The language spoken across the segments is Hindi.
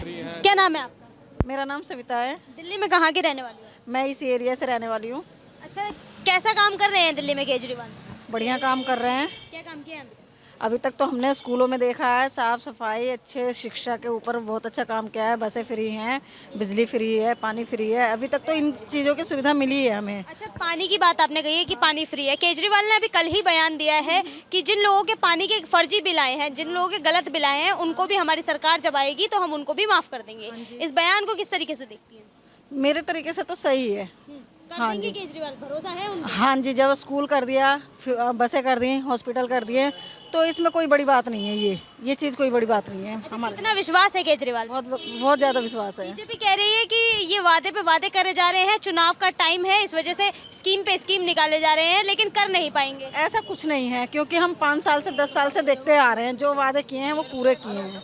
क्या नाम है आपका? मेरा नाम सविता है। दिल्ली में कहाँ के रहने वाली हो? मैं इस एरिया से रहने वाली हूँ। अच्छा, कैसा काम कर रहे हैं दिल्ली में केजरीवाल? बढ़िया काम कर रहे हैं। क्या काम किया है अभी तक? अभी तक तो हमने स्कूलों में देखा है, साफ सफाई, अच्छे शिक्षा के ऊपर बहुत अच्छा काम किया है। बसें फ्री हैं, बिजली फ्री है, पानी फ्री है। अभी तक तो इन चीज़ों की सुविधा मिली है हमें। अच्छा, पानी की बात आपने कही है कि पानी फ्री है। केजरीवाल ने अभी कल ही बयान दिया है कि जिन लोगों के पानी के फर्जी बिल आए हैं, जिन लोगों के गलत बिल आए हैं, उनको भी हमारी सरकार जब आएगी तो हम उनको भी माफ कर देंगे। इस बयान को किस तरीके से देखती हैं? मेरे तरीके से तो सही है। कर देंगे केजरीवाल, भरोसा है उनको? हाँ जी, जब स्कूल कर दिया, बसें कर दी, हॉस्पिटल कर दिए, तो इसमें कोई बड़ी बात नहीं है। ये चीज़ कोई बड़ी बात नहीं है। अच्छा, हमारा कितना विश्वास है केजरीवाल? बहुत ज़्यादा विश्वास है। बीजेपी कह रही है कि ये वादे पे वादे करे जा रहे हैं, चुनाव का टाइम है, इस वजह से स्कीम पे स्कीम निकाले जा रहे हैं, लेकिन कर नहीं पाएंगे। ऐसा कुछ नहीं है, क्योंकि हम 5 साल से 10 साल से देखते आ रहे हैं, जो वादे किए हैं वो पूरे किए हैं।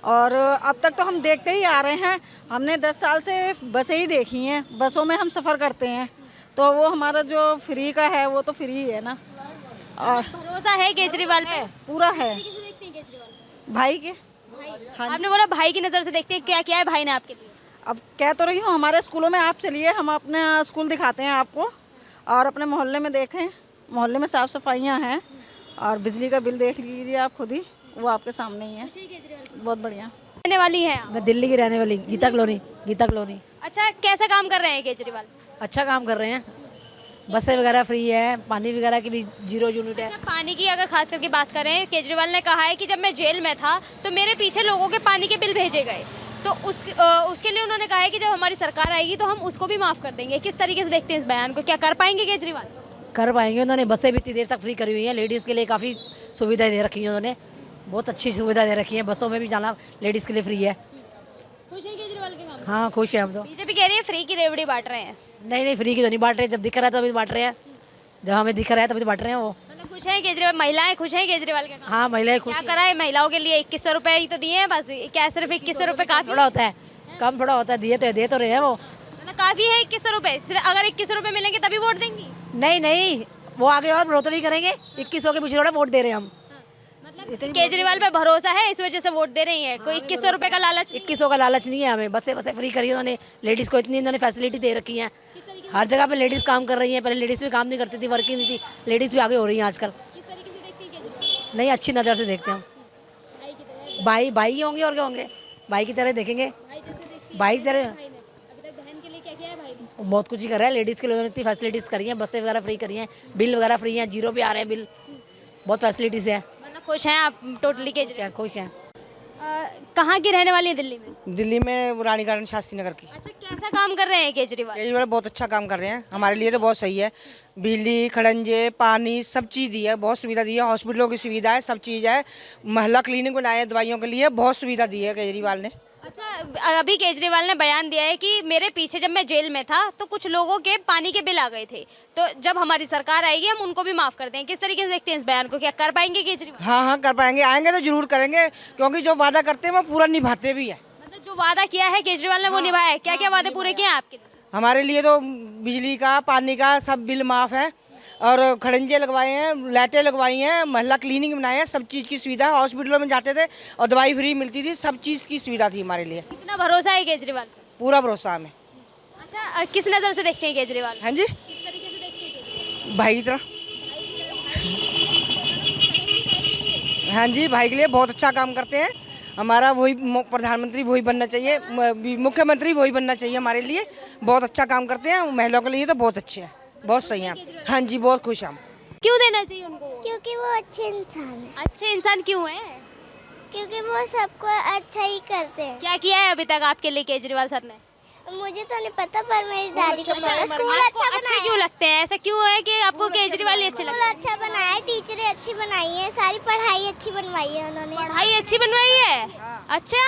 और अब तक तो हम देखते ही आ रहे हैं। हमने 10 साल से बसें ही देखी हैं, बसों में हम सफ़र करते हैं, तो वो हमारा जो फ्री का है वो तो फ्री ही है ना। और भरोसा है केजरीवाल पे? पूरा है। किसे देखते हैं केजरीवाल? भाई के भाई। आपने बोला भाई की नज़र से देखते हैं, क्या क्या है भाई ने आपके लिए? अब कह तो रही हूँ, हमारे स्कूलों में आप चलिए, हम अपने स्कूल दिखाते हैं आपको, और अपने मोहल्ले में देखें, मोहल्ले में साफ़ सफाइयाँ हैं, और बिजली का बिल देख लीजिए आप खुद ही, वो आपके सामने ही है। बहुत बढ़िया। रहने वाली है आप? मैं दिल्ली की रहने वाली, गीता कॉलोनी। अच्छा, कैसा काम कर रहे हैं केजरीवाल? अच्छा काम कर रहे हैं। बसें वगैरह फ्री है, पानी वगैरह की भी 0 यूनिट है। अच्छा, पानी की अगर खास करके बात करें, केजरीवाल ने कहा है कि जब मैं जेल में था तो मेरे पीछे लोगों के पानी के बिल भेजे गए, तो उसके लिए उन्होंने कहा है कि जब हमारी सरकार आएगी तो हम उसको भी माफ़ कर देंगे। किस तरीके से देखते हैं इस बयान को? क्या कर पाएंगे केजरीवाल? कर पाएंगे। उन्होंने बसें भी इतनी देर तक फ्री करी हुई हैं, लेडीज़ के लिए काफ़ी सुविधाएं दे रखी हैं उन्होंने, बहुत अच्छी सुविधा दे रखी है। बसों में भी जाना लेडीज़ के लिए फ्री है। खुश है केजरीवाल के काम? हाँ खुश है हम तो। बीजेपी कह रही है फ्री की रेवड़ी बांट रहे हैं। नहीं फ्री की तो नहीं बांट रहे, जब दिख रहा है तभी बांट रहे हैं, जब हमें दिख रहा है तभी तो बांट रहे हैं वो। मतलब खुश है केजरीवाल? महिलाएं खुश है केजरीवाल के काम? हाँ महिलाएं खुश। क्या करा है महिलाओं के लिए? 2100 रुपए ही तो दिए हैं बस। क्या सिर्फ 2100 रुपए काफी? थोड़ा होता है, कम थोड़ा होता है, दे तो रहे हैं वो। मतलब काफी है 2100 रुपए? अगर 2100 रुपए मिलेंगे तभी वोट देंगी? नहीं वो आगे और बढ़ोतरी करेंगे। 2100 के पीछे थोड़ा वोट दे रहे हैं हम। मतलब केजरीवाल पे भरोसा है, इस वजह से वोट दे रही है? कोई 2100 रुपए का लालच? 2100 का लालच नहीं है हमें। बसें फ्री करी है उन्होंने, लेडीज़ को इतनी इन्होंने फैसिलिटी दे रखी है। हर जगह पे लेडीज़ काम कर रही हैं। पहले लेडीज़ भी काम नहीं करती थी, वर्किंग नहीं थी, लेडीज़ भी आगे हो रही हैं आजकल। किस तरीके से देखती है केजरीवाल? नहीं अच्छी नज़र से देखते हैं हम। भाई ही होंगे और क्या होंगे, भाई की तरह देखेंगे। भाई जैसे देखती है? भाई की तरह भाई ने अभी तक बहन के लिए क्या किया है भाई ने? बहुत कुछ ही कर रहा है। लेडीज़ के लिए उन्होंने इतनी फैसिलिटीज़ करी हैं, बसें वगैरह फ्री करी हैं, बिल वगैरह फ्री हैं, 0 पे आ रहे हैं बिल, बहुत फैसिलिटीज़ है। मतलब खुश हैं आप टोटली केजरीवाल? क्या खुश हैं। कहाँ की रहने वाली है दिल्ली में? दिल्ली में रानी गार्डन शास्त्री नगर की। अच्छा, कैसा काम कर रहे हैं केजरीवाल? केजरीवाल बहुत अच्छा काम कर रहे हैं, हमारे लिए तो बहुत सही है। बिजली, खड़ंजे, पानी सब चीज़ दी है, बहुत सुविधा दी है। हॉस्पिटलों की सुविधा है, सब चीज़ है। महिला क्लिनिक बनाए हैं दवाइयों के लिए, बहुत सुविधा दी है केजरीवाल ने। अच्छा, अभी केजरीवाल ने बयान दिया है कि मेरे पीछे जब मैं जेल में था तो कुछ लोगों के पानी के बिल आ गए थे, तो जब हमारी सरकार आएगी हम उनको भी माफ कर देंगे। किस तरीके से देखते हैं इस बयान को? क्या कर पाएंगे केजरीवाल? हाँ कर पाएंगे, आएंगे तो जरूर करेंगे, क्योंकि जो वादा करते हैं वो पूरा निभाते भी है। मतलब जो वादा किया है केजरीवाल ने वो निभाया है? क्या क्या वादे पूरे किए हैं आपके लिए? हमारे लिए तो बिजली का, पानी का सब बिल माफ़ है, और खड़ंजे लगवाए हैं, लाइटें लगवाई हैं, महिला क्लिनिक बनाए हैं, सब चीज़ की सुविधा है। हॉस्पिटलों में जाते थे और दवाई फ्री मिलती थी, सब चीज़ की सुविधा थी हमारे लिए। कितना भरोसा है केजरीवाल पे? पूरा भरोसा हमें। अच्छा, किस नज़र से देखते हैं केजरीवाल? हाँ जी, किस तरीके से देखते हैं केजरीवाल? भाई की तरह। हाँ जी, भाई के लिए बहुत अच्छा काम करते हैं। हमारा वही प्रधानमंत्री वही बनना चाहिए, मुख्यमंत्री वही बनना चाहिए हमारे लिए। बहुत अच्छा काम करते हैं, महिलाओं के लिए तो बहुत अच्छे हैं, बहुत सही हैं। हाँ जी, बहुत खुश हम। क्यों देना चाहिए उनको? क्योंकि वो अच्छे इंसान है। अच्छे इंसान क्यों है? क्योंकि वो सबको अच्छा ही करते हैं। क्या किया है अभी तक आपके लिए केजरीवाल सर ने? मुझे तो नहीं पता, पर मेरी दादी को पता। स्कूल अच्छा अच्छे बनाया क्यों लगते हैं? ऐसा क्यों है कि आपको केजरीवाल ही अच्छे लगते स्कूल हैं? अच्छा बनाया है, टीचरें अच्छी बनाई है, सारी पढ़ाई अच्छी बनवाई है उन्होंने। पढ़ाई अच्छी बनवाई है? अच्छा,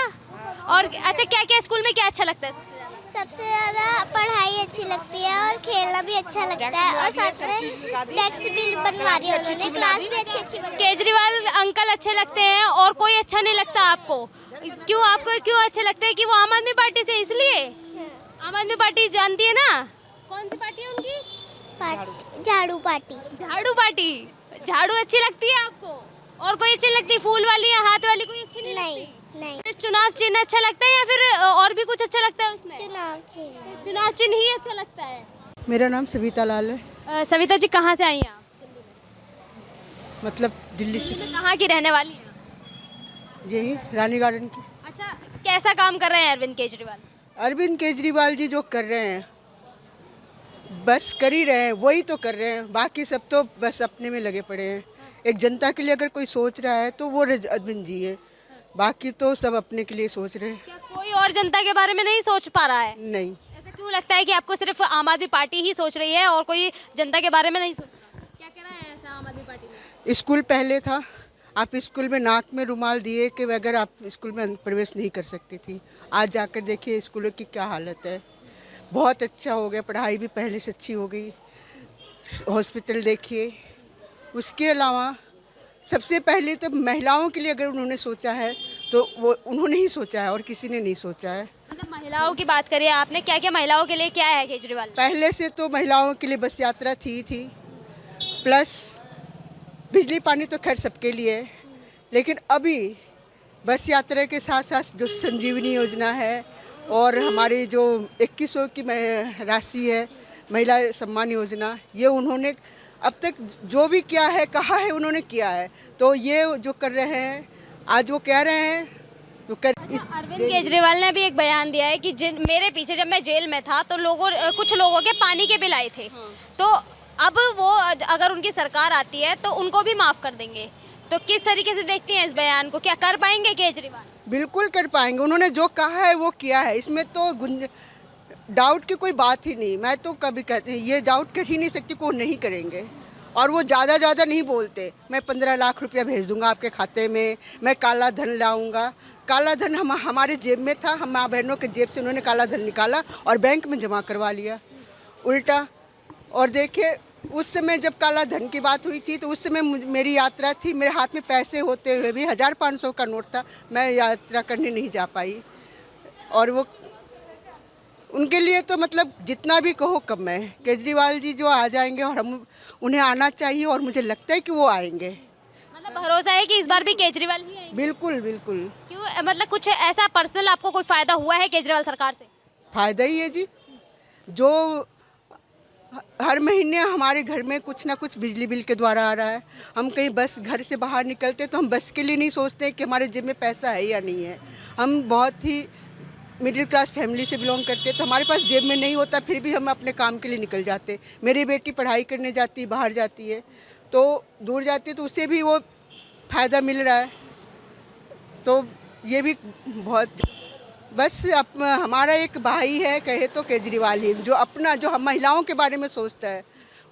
और अच्छा क्या क्या स्कूल में क्या अच्छा लगता है सबसे ज्यादा? सबसे ज्यादा पढ़ाई अच्छी लगती है और खेलना भी अच्छा लगता है, और साथ में डेस्क भी बनवा दी है उन्होंने, क्लास भी अच्छी बनवाई। केजरीवाल अंकल अच्छे लगते हैं और कोई अच्छा नहीं लगता आपको? क्यों? आपको क्यों अच्छे लगते हैं? कि वो आम आदमी पार्टी से, इसलिए? आम आदमी पार्टी जानती है ना, कौन सी पार्टी है उनकी? झाड़ू पार्टी। झाड़ू पार्टी। झाड़ू अच्छी लगती है आपको? और कोई अच्छी लगती? फूल वाली या हाथ वाली कोई अच्छी नहीं लगती? नहीं, सिर्फ चुनाव चिन्ह अच्छा लगता है या फिर और भी कुछ अच्छा लगता है उसमें? चुनाव चिन्ह। चुनाव चिन्ह ही अच्छा लगता है। मेरा नाम सविता लाल है, सविता जी कहाँ से आई हैं आप? मतलब दिल्ली से, दिल्ली में कहाँ की रहने वाली हैं? यही रानी गार्डन की। अच्छा, कैसा काम कर रहे हैं अरविंद केजरीवाल? अरविंद केजरीवाल जी जो कर रहे हैं बस कर ही रहे हैं, वही तो कर रहे हैं, बाकी सब तो बस अपने में लगे पड़े हैं। एक जनता के लिए अगर कोई सोच रहा है तो वो अरविंद जी है, बाकी तो सब अपने के लिए सोच रहे हैं। क्या कोई और जनता के बारे में नहीं सोच पा रहा है? नहीं, ऐसा क्यों लगता है कि आपको सिर्फ आम आदमी पार्टी ही सोच रही है और कोई जनता के बारे में नहीं सोच रहा? क्या कह रहा है ऐसा आम आदमी पार्टी ने? स्कूल पहले था, आप स्कूल में नाक में रुमाल दिए कि अगर आप स्कूल में प्रवेश नहीं कर सकती थी। आज जाकर देखिए स्कूलों की क्या हालत है। बहुत अच्छा हो गया, पढ़ाई भी पहले से अच्छी हो गई। हॉस्पिटल देखिए। उसके अलावा सबसे पहले तो महिलाओं के लिए अगर उन्होंने सोचा है तो वो उन्होंने ही सोचा है और किसी ने नहीं सोचा है। मतलब महिलाओं की बात करिए आपने, क्या क्या महिलाओं के लिए क्या है केजरीवाल? पहले से तो महिलाओं के लिए बस यात्रा थी प्लस बिजली पानी तो खैर सबके लिए है, लेकिन अभी बस यात्रा के साथ साथ जो संजीवनी योजना है और हमारी जो 2100 की राशि है महिला सम्मान योजना, ये उन्होंने अब तक जो भी किया है कहा है उन्होंने किया है। तो ये जो कर रहे हैं आज वो कह रहे हैं तो कर इस अरविंद केजरीवाल ने भी एक बयान दिया है कि मेरे पीछे जब मैं जेल में था तो कुछ लोगों के पानी के बिल आए थे, तो अब वो अगर उनकी सरकार आती है तो उनको भी माफ़ कर देंगे। तो किस तरीके से देखती हैं इस बयान को, क्या कर पाएंगे केजरीवाल? बिल्कुल कर पाएंगे, उन्होंने जो कहा है वो किया है, इसमें तो डाउट की कोई बात ही नहीं। मैं तो कभी कहते हैं ये डाउट कर ही नहीं सकती को नहीं करेंगे। और वो ज़्यादा नहीं बोलते, मैं 15 लाख रुपया भेज दूंगा आपके खाते में, मैं काला धन लाऊंगा। काला धन हमारे जेब में था, हम माँ बहनों के जेब से उन्होंने काला धन निकाला और बैंक में जमा करवा लिया उल्टा। और देखिए उस समय जब काला धन की बात हुई थी तो उस समय मेरी यात्रा थी, मेरे हाथ में पैसे होते हुए भी 1500 का नोट था, मैं यात्रा करने नहीं जा पाई। और वो उनके लिए तो मतलब जितना भी कहो कम है। केजरीवाल जी जो आ जाएंगे और हम उन्हें आना चाहिए और मुझे लगता है कि वो आएंगे। मतलब भरोसा है कि इस बार भी केजरीवाल ही आएंगे? बिल्कुल बिल्कुल। क्यों, मतलब कुछ ऐसा पर्सनल आपको कोई फ़ायदा हुआ है केजरीवाल सरकार से? फ़ायदा ही है जी, जो हर महीने हमारे घर में कुछ ना कुछ बिजली बिल के द्वारा आ रहा है। हम कहीं बस घर से बाहर निकलते तो हम बस के लिए नहीं सोचते कि हमारे जेब में पैसा है या नहीं है। हम बहुत ही मिडिल क्लास फैमिली से बिलोंग करते तो हमारे पास जेब में नहीं होता, फिर भी हम अपने काम के लिए निकल जाते। मेरी बेटी पढ़ाई करने जाती, बाहर जाती है तो दूर जाती है तो उससे भी वो फ़ायदा मिल रहा है। तो ये भी बहुत बस हमारा एक भाई है कहे तो केजरीवाल ही, जो अपना जो हम महिलाओं के बारे में सोचता है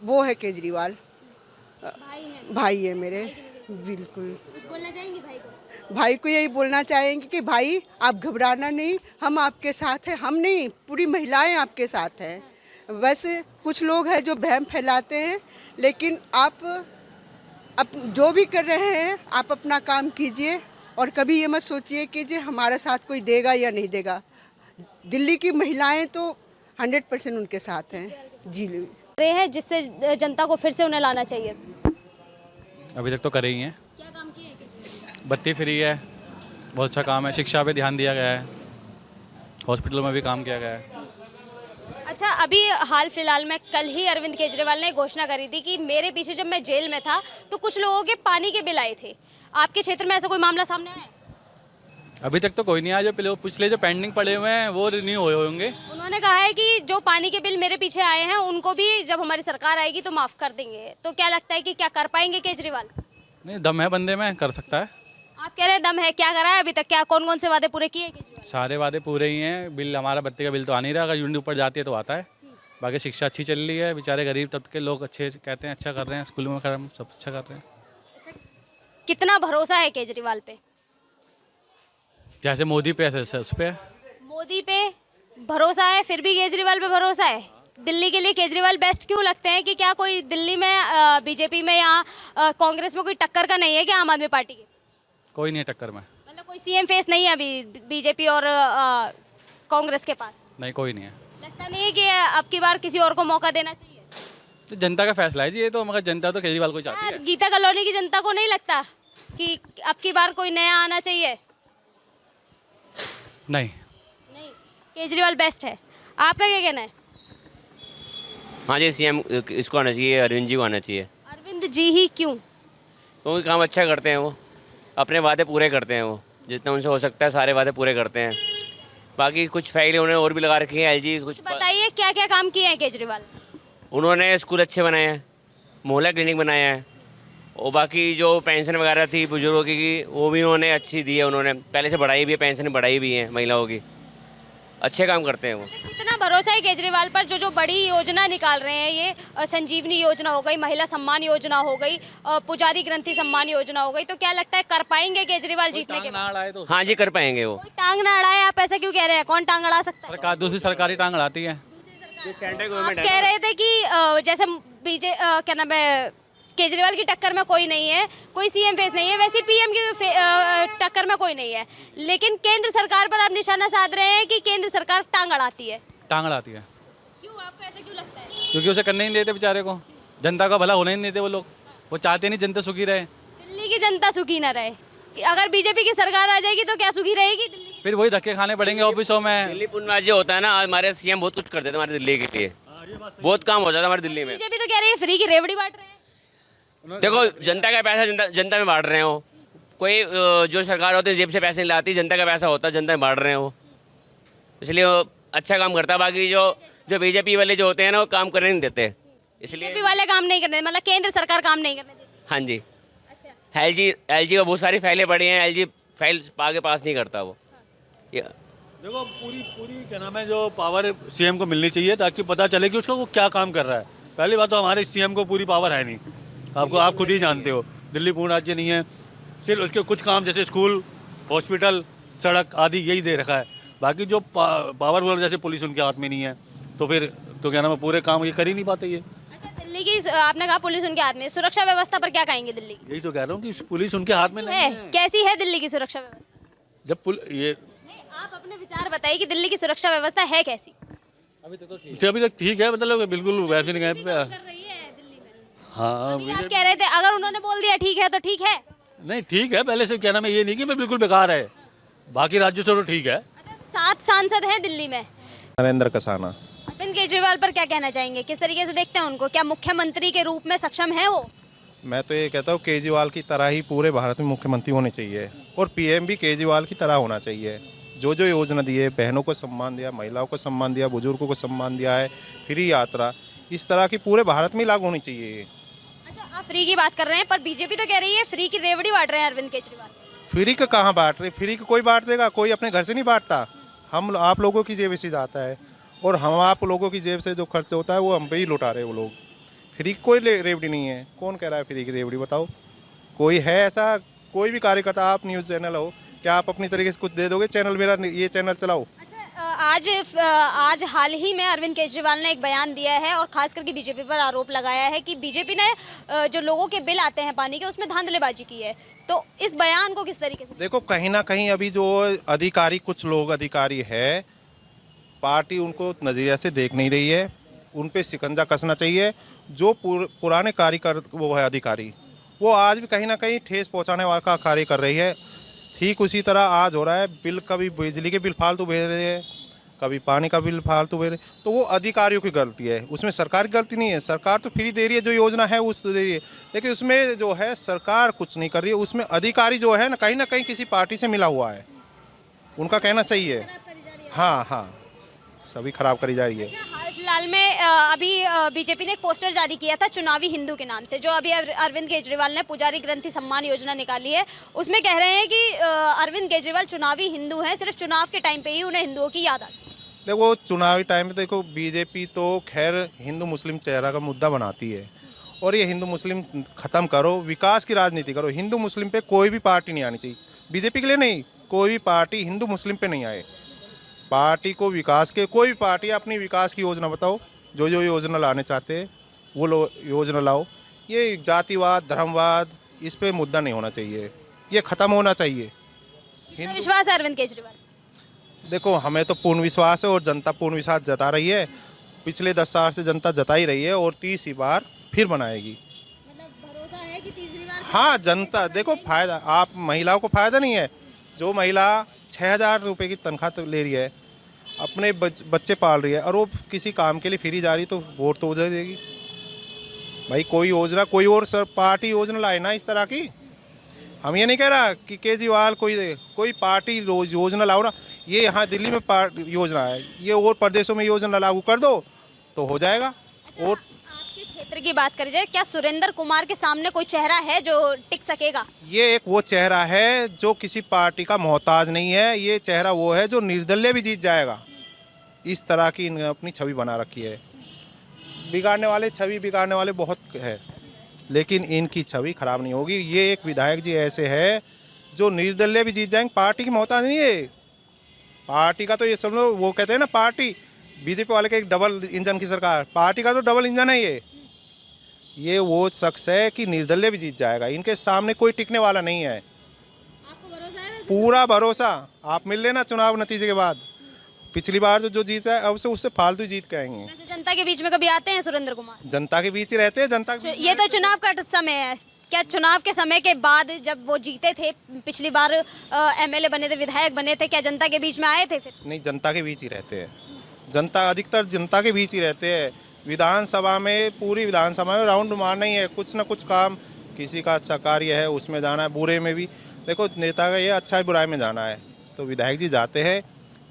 वो है केजरीवाल। भाई है मेरे। बिल्कुल। कुछ बोलना चाहेंगी भाई को? भाई को यही बोलना चाहेंगे कि भाई आप घबराना नहीं, हम आपके साथ हैं। हम नहीं, पूरी महिलाएं आपके साथ हैं। बस कुछ लोग हैं जो वहम फैलाते हैं, लेकिन आप जो भी कर रहे हैं आप अपना काम कीजिए और कभी ये मत सोचिए कि जे हमारा साथ कोई देगा या नहीं देगा। दिल्ली की महिलाएं तो 100% उनके साथ हैं। जी रहे हैं जिससे जनता को फिर से उन्हें लाना चाहिए। अभी तक तो करे ही हैं। क्या काम किए हैं? बत्ती फ्री है, बहुत अच्छा काम है। शिक्षा पे ध्यान दिया गया है, हॉस्पिटलों में भी काम किया गया है। अच्छा, अभी हाल फिलहाल में कल ही अरविंद केजरीवाल ने घोषणा करी थी कि मेरे पीछे जब मैं जेल में था तो कुछ लोगों के पानी के बिल आए थे। आपके क्षेत्र में ऐसा कोई मामला सामने आया? अभी तक तो कोई नहीं आया। जो पिछले जो पेंडिंग पड़े हुए हैं वो रिन्यू हुए होंगे। उन्होंने कहा है कि जो पानी के बिल मेरे पीछे आए हैं उनको भी जब हमारी सरकार आएगी तो माफ़ कर देंगे। तो क्या लगता है कि क्या कर पाएंगे केजरीवाल? नहीं, दम है बंदे में, कर सकता है। आप कह रहे हैं दम है, क्या करा है अभी तक? क्या कौन कौन से वादे पूरे किए केजरीवाल? सारे वादे पूरे ही हैं। बिल हमारा बत्ती का बिल तो आ नहीं रहा, अगर यूनिट ऊपर जाती है तो आता है। बाकी शिक्षा अच्छी चल रही है, बेचारे गरीब तबके के लोग अच्छे कहते हैं अच्छा कर रहे हैं, स्कूलों में सब अच्छा कर रहे हैं। कितना भरोसा है केजरीवाल पे? जैसे मोदी पे ऐसे उस पर। मोदी पे भरोसा है, फिर भी केजरीवाल पे भरोसा है। दिल्ली के लिए केजरीवाल बेस्ट क्यों लगते हैं? कि क्या कोई दिल्ली में बीजेपी में या कांग्रेस में कोई टक्कर का नहीं है क्या आम आदमी पार्टी के? कोई नहीं है टक्कर में। मतलब कोई सीएम फेस नहीं है अभी बीजेपी और कांग्रेस के पास? नहीं, कोई नहीं है। लगता नहीं है कि अब की बार किसी और को मौका देना चाहिए? तो जनता का फैसला है जी ये तो, मगर जनता तो केजरीवाल को चाहती है। गीता कॉलोनी की जनता को नहीं लगता कि अब की बार कोई नया आना चाहिए? नहीं। नहीं, केजरीवाल बेस्ट है। आपका क्या कहना है? हाँ जी, सीएम इसको आना चाहिए, अरविंद जी को आना चाहिए। अरविंद जी ही क्यों? क्योंकि काम अच्छा करते हैं वो, अपने वादे पूरे करते हैं वो, जितना उनसे हो सकता है सारे वादे पूरे करते हैं। बाकी कुछ फाइलें उन्होंने और भी लगा रखी हैं, एलजी कुछ बताइए क्या क्या काम किए हैं केजरीवाल? उन्होंने स्कूल अच्छे बनाए हैं, मोहल्ला क्लिनिक बनाया है, और बाकी जो पेंशन वगैरह थी बुजुर्गों की वो भी उन्होंने अच्छी दी है। उन्होंने पहले से बढ़ाई भी है, पेंशन बढ़ाई भी है महिलाओं की। अच्छे काम करते हैं वो। कितना भरोसा है केजरीवाल पर? जो बड़ी योजना निकाल रहे हैं, ये संजीवनी योजना हो गई, महिला सम्मान योजना हो गई, पुजारी ग्रंथि सम्मान योजना हो गई, तो क्या लगता है कर पाएंगे केजरीवाल जीतने के बाद? हाँ जी, कर पाएंगे वो। कोई टांग ना अड़ाए, आप ऐसा क्यों कह रहे हैं? कौन टांग अड़ा सकता है? सरकार दूसरी सरकारी टांग अड़ाती है। आप कह रहे थे कि जैसे क्या नाम है, केजरीवाल की टक्कर में कोई नहीं है, कोई सीएम फेस नहीं है, वैसे पीएम की टक्कर में कोई नहीं है, लेकिन केंद्र सरकार पर आप निशाना साध रहे हैं कि केंद्र सरकार टांग अड़ाती है। टांग अड़ाती है क्यों, आपको ऐसा क्यों लगता है? क्योंकि उसे करने ही नहीं देते बेचारे को, जनता का भला होने ही नहीं देते वो लोग। वो चाहते नहीं जनता सुखी रहे। दिल्ली की जनता सुखी ना रहे। अगर बीजेपी की सरकार आ जाएगी तो क्या सुखी रहेगी दिल्ली? फिर वही धक्के खाने पड़ेंगे ऑफिसों में। दिल्ली पुनर्वासी होता है ना, हमारे सीएम बहुत कुछ करते थे हमारे दिल्ली के लिए, बहुत काम हो जाता है हमारे दिल्ली में। बीजेपी तो कह रही है फ्री की रेवड़ी बांट रहे हैं। देखो, जनता का पैसा जनता में बांट रहे हो। कोई जो सरकार होती है जेब से पैसे नहीं लाती, जनता का पैसा होता है, जनता में बांट रहे हो, इसलिए वो अच्छा काम करता है। बाकी जो बीजेपी वाले जो होते हैं ना, वो काम करने नहीं देते, इसलिए बीजेपी वाले काम नहीं करने, मतलब केंद्र सरकार काम नहीं करने देती। हाँ जी। अच्छा, एलजी को बहुत सारी फाइलें पड़ी हैं, एलजी फाइल आगे पास नहीं करता वो। देखो, पूरी क्या नाम है, जो पावर सीएम को मिलनी चाहिए ताकि पता चले कि उसका वो क्या काम कर रहा है। पहली बात तो हमारे सीएम को पूरी पावर है नहीं, आप खुद ही जानते हो। दिल्ली पूर्ण राज्य नहीं है, सिर्फ उसके कुछ काम जैसे स्कूल, हॉस्पिटल, सड़क आदि यही दे रखा है। बाकी जो पावरफुल जैसे पुलिस उनके हाथ में नहीं है, तो फिर तो क्या नाम है, पूरे काम ये कर ही नहीं पाते ये। अच्छा, दिल्ली की आपने कहा पुलिस उनके हाथ में, सुरक्षा व्यवस्था पर क्या कहेंगे दिल्ली की? यही तो कह रहा हूँ कि पुलिस उनके हाथ में नहीं है। कैसी है दिल्ली की सुरक्षा व्यवस्था? जब ये नहीं, आप अपने विचार बताइए कि दिल्ली की सुरक्षा व्यवस्था है कैसी? अभी तक ठीक है, मतलब बिल्कुल वैसे नहीं गए। कर रही है दिल्ली में। हाँ, अभी आप कह रहे थे अगर उन्होंने बोल दिया ठीक है तो ठीक है। नहीं ठीक है, पहले से क्या नाम है, ये नहीं कि मैं बिल्कुल बेकार है, बाकी राज्यों से तो ठीक है। अच्छा, 7 सांसद हैं दिल्ली में। नरेंद्र कसाना। अरविंद केजरीवाल पर क्या कहना चाहेंगे? किस तरीके से देखते हैं उनको? क्या मुख्यमंत्री के रूप में सक्षम है वो? मैं तो ये कहता हूँ केजरीवाल की तरह ही पूरे भारत में मुख्यमंत्री होने चाहिए, और पीएम भी केजरीवाल की तरह होना चाहिए। जो योजना दी है, बहनों को सम्मान दिया, महिलाओं को सम्मान दिया, बुजुर्गों को सम्मान दिया है, फ्री यात्रा, इस तरह की पूरे भारत में लागू होनी चाहिए। अच्छा, आप फ्री की बात कर रहे हैं, पर बीजेपी तो कह रही है फ्री की रेवड़ी बांट रहे हैं अरविंद केजरीवाल। फ्री का कहाँ बांट रहे? फ्री का कोई बांट देगा? कोई अपने घर से नहीं बांटता। हम आप लोगों की जेब से जाता है, और हम आप लोगों की जेब से जो खर्च होता है वो हम पे ही लुटा रहे हैं वो लोग। फ्री की कोई रेवड़ी नहीं है। कौन कह रहा है फ्री की रेवड़ी? बताओ, कोई है ऐसा? कोई भी कार्यकर्ता, आप न्यूज़ चैनल हो, क्या आप अपनी तरीके से कुछ दे दोगे? चैनल मेरा ये चैनल चलाओ। आज हाल ही में अरविंद केजरीवाल ने एक बयान दिया है और खास करके बीजेपी पर आरोप लगाया है कि बीजेपी ने जो लोगों के बिल आते हैं पानी के, उसमें धांधलेबाजी की है। तो इस बयान को किस तरीके से? देखो, कहीं ना कहीं अभी जो अधिकारी, कुछ लोग अधिकारी है, पार्टी उनको नज़रिया से देख नहीं रही है, उन पे शिकंजा कसना चाहिए। जो पुराने कार्यकर वो है अधिकारी, वो आज भी कहीं ना कहीं ठेस पहुंचाने वाला का कार्य कर रही है। ठीक उसी तरह आज हो रहा है, बिल कभी बिजली के बिल फालतू भेज रहे हैं, कभी पानी का बिल फालतू भेज रहे, तो वो अधिकारियों की गलती है, उसमें सरकार की गलती नहीं है। सरकार तो फ्री दे रही है, जो योजना है उस दे रही है, लेकिन उसमें जो है सरकार कुछ नहीं कर रही है। उसमें अधिकारी जो है ना कहीं किसी पार्टी से मिला हुआ है, उनका कहना सही है। हाँ, सभी खराब करी जा रही है। हाल फिलहाल में अभी बीजेपी ने एक पोस्टर जारी किया था चुनावी हिंदू के नाम से, जो अभी अरविंद केजरीवाल ने पुजारी ग्रंथि सम्मान योजना निकाली है। उसमें कह रहे हैं कि अरविंद केजरीवाल चुनावी हिंदू हैं, सिर्फ चुनाव के टाइम पे ही उन्हें हिंदुओं की याद आती है। देखो, चुनावी टाइम पे देखो, बीजेपी तो खैर हिंदू मुस्लिम चेहरा का मुद्दा बनाती है, और ये हिंदू मुस्लिम ख़त्म करो, विकास की राजनीति करो। हिंदू मुस्लिम पे कोई भी पार्टी नहीं आनी चाहिए, बीजेपी के लिए नहीं, कोई भी पार्टी हिंदू मुस्लिम पे नहीं आए। पार्टी को विकास के, कोई भी पार्टी अपनी विकास की योजना बताओ, जो योजना लाने चाहते हैं वो योजना लाओ। ये जातिवाद, धर्मवाद, इस पे मुद्दा नहीं होना चाहिए, ये ख़त्म होना चाहिए। कितना विश्वास है अरविंद केजरीवाल? देखो, हमें तो पूर्ण विश्वास है, और जनता पूर्ण विश्वास जता रही है। पिछले 10 साल से जनता जता ही रही है, और 30 बार फिर बनाएगी। मतलब भरोसा है कि तीसरी बार? हाँ, जनता देखो, फायदा, आप महिलाओं को फायदा नहीं है। जो महिला 6,000 रुपये की तनख्वाह तो ले रही है, अपने बच्चे पाल रही है, और वो किसी काम के लिए फ्री जा रही, तो वोट तो उधर देगी भाई। कोई योजना, कोई और पार्टी योजना लाए ना इस तरह की। हम ये नहीं कह रहा कि केजरीवाल कोई पार्टी योजना लाओ ना, ये यहाँ दिल्ली में योजना है, ये और प्रदेशों में योजना लागू कर दो तो हो जाएगा। और आपके क्षेत्र की बात करी जाए, क्या सुरेंद्र कुमार के सामने कोई चेहरा है जो टिक सकेगा? ये एक वो चेहरा है जो किसी पार्टी का मोहताज नहीं है, ये चेहरा वो है जो निर्दलीय भी जीत जाएगा। इस तरह की इन्होंने अपनी छवि बना रखी है। छवि बिगाड़ने वाले बहुत है, लेकिन इनकी छवि खराब नहीं होगी। ये एक विधायक जी ऐसे है जो निर्दलीय भी जीत जाएंगे, पार्टी की मोहताज नहीं है। पार्टी का तो ये सब लोग वो कहते हैं ना, पार्टी बीजेपी वाले के एक डबल इंजन की सरकार, पार्टी का तो डबल इंजन है ये वो शख्स है कि निर्दलीय भी जीत जाएगा। इनके सामने कोई टिकने वाला नहीं है। आपको भरोसा है? पूरा भरोसा। आप मिल लेना चुनाव नतीजे के बाद, पिछली बार जो जीता है अब से उससे फालतू जीत के आएंगे। वैसे जनता के बीच में कभी आते हैं सुरेंद्र कुमार? जनता के बीच ही रहते हैं। जनता ये तो चुनाव का समय है, क्या चुनाव के समय के बाद जब वो जीते थे, पिछली बार एमएलए बने थे, विधायक बने थे, क्या जनता के बीच में आए थे फिर? नहीं, जनता के बीच ही रहते हैं। जनता अधिकतर जनता के बीच ही रहते हैं। विधानसभा में, पूरी विधानसभा में राउंड मारना ही है, कुछ ना कुछ काम, किसी का अच्छा कार्य है उसमें जाना है, बुरे में भी। देखो नेता का ये अच्छा है, बुराई में जाना है, तो विधायक जी जाते हैं।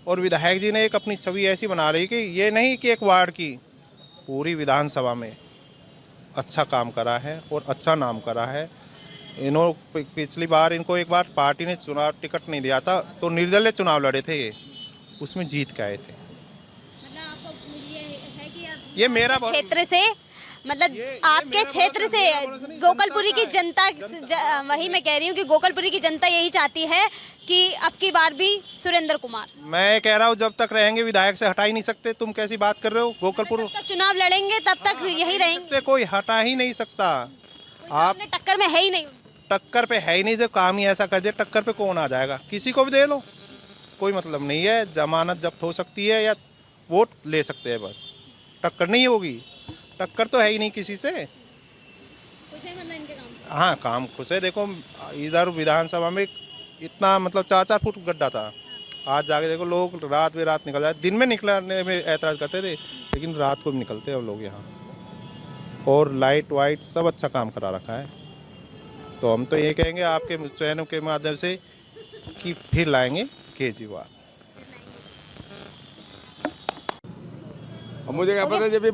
और विधायक जी ने एक अपनी छवि ऐसी बना रही कि ये नहीं कि एक वार्ड की, पूरी विधानसभा में अच्छा काम करा है और अच्छा नाम करा है। इन्होंने पिछली बार इनको एक बार पार्टी ने चुनाव टिकट नहीं दिया था, तो निर्दलीय चुनाव लड़े थे ये, उसमें जीत के आए थे। मतलब आपको ये है कि आप ये मेरा क्षेत्र से, मतलब आपके क्षेत्र से गोकलपुरी की जनता, वही मैं कह रही हूँ कि गोकलपुरी की जनता यही चाहती है कि अब की बार भी सुरेंद्र कुमार। मैं कह रहा हूँ जब तक रहेंगे विधायक से हटा ही नहीं सकते। तुम कैसी बात कर रहे हो? गोकलपुर जब तक चुनाव लड़ेंगे तब तक यही रहेंगे, कोई हटा ही नहीं सकता। आप टक्कर में है ही नहीं। टक्कर पे है ही नहीं, जब काम ही ऐसा कर दिया टक्कर पे कौन आ जाएगा? किसी को भी दे लो, कोई मतलब नहीं है। जमानत जब्त हो सकती है या वोट ले सकते हैं, बस टक्कर नहीं होगी। टक्कर तो है ही नहीं किसी से। खुश है मतलब इनके काम से? हाँ, काम खुश है। देखो इधर विधानसभा में इतना मतलब 4-4 फुट गड्ढा था, आज जाके देखो लोग रात बेरात निकल जाए। दिन में निकलने में ऐतराज़ करते थे, लेकिन रात को भी निकलते हैं अब लोग यहाँ। और लाइट वाइट सब अच्छा काम करा रखा है। तो हम तो ये कहेंगे आपके चैनल के माध्यम से कि फिर लाएंगे केजरीवाल। मुझे क्या पता जब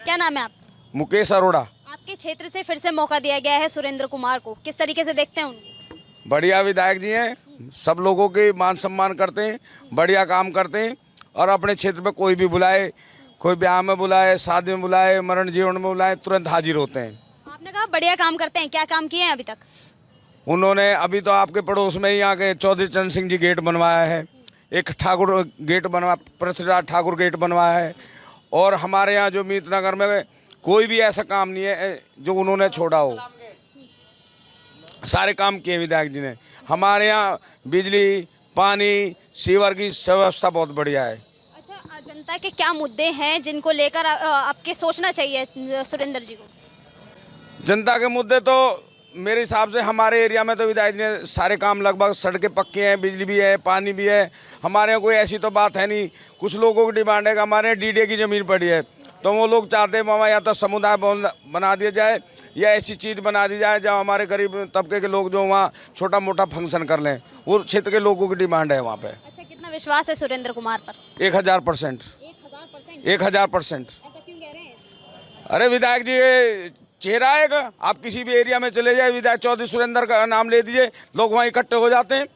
क्या नाम है आप? मुकेश अरोड़ा। आपके क्षेत्र से फिर से मौका दिया गया है सुरेंद्र कुमार को, किस तरीके से देखते हैं उनको? बढ़िया विधायक जी हैं, सब लोगों के मान सम्मान करते हैं, बढ़िया काम करते हैं। और अपने क्षेत्र में कोई भी बुलाए, कोई ब्याह में बुलाए, शादी में बुलाए, मरण जीवन में बुलाए, तुरंत हाजिर होते हैं। आपने कहा बढ़िया काम करते हैं, क्या काम किए हैं अभी तक? उन्होंने अभी तो आपके पड़ोस में ही आके चौधरी चरण सिंह जी गेट बनवाया है, एक ठाकुर गेट बनवा, पृथ्वीराज ठाकुर गेट बनवाया है। और हमारे यहाँ जो मीत नगर में कोई भी ऐसा काम नहीं है जो उन्होंने छोड़ा हो, सारे काम किए विधायक जी ने। हमारे यहाँ बिजली, पानी, सीवर की व्यवस्था बहुत बढ़िया है। अच्छा, जनता के क्या मुद्दे हैं जिनको लेकर आपके सोचना चाहिए सुरेंद्र जी को? जनता के मुद्दे तो मेरे हिसाब से हमारे एरिया में तो विधायक ने सारे काम लगभग, सड़कें पक्की हैं, बिजली भी है, पानी भी है। हमारे यहाँ कोई ऐसी तो बात है नहीं। कुछ लोगों की डिमांड है कि हमारे यहाँ डीडीए की ज़मीन पड़ी है, तो वो लोग चाहते हैं वहाँ या तो समुदाय भवन बना दिया जाए या ऐसी चीज़ बना दी जाए जहाँ हमारे गरीब तबके के लोग जो वहाँ छोटा मोटा फंक्शन कर लें। वो क्षेत्र के लोगों की डिमांड है वहाँ पे। अच्छा, कितना विश्वास है सुरेंद्र कुमार पर? 1000%। 1000%। ऐसा क्यों कह रहे हैं? अरे विधायक जी चेहरा है का, आप किसी भी एरिया में चले जाए, विधायक चौधरी सुरेंद्र का नाम ले दीजिए, लोग वहाँ इकट्ठे हो जाते हैं।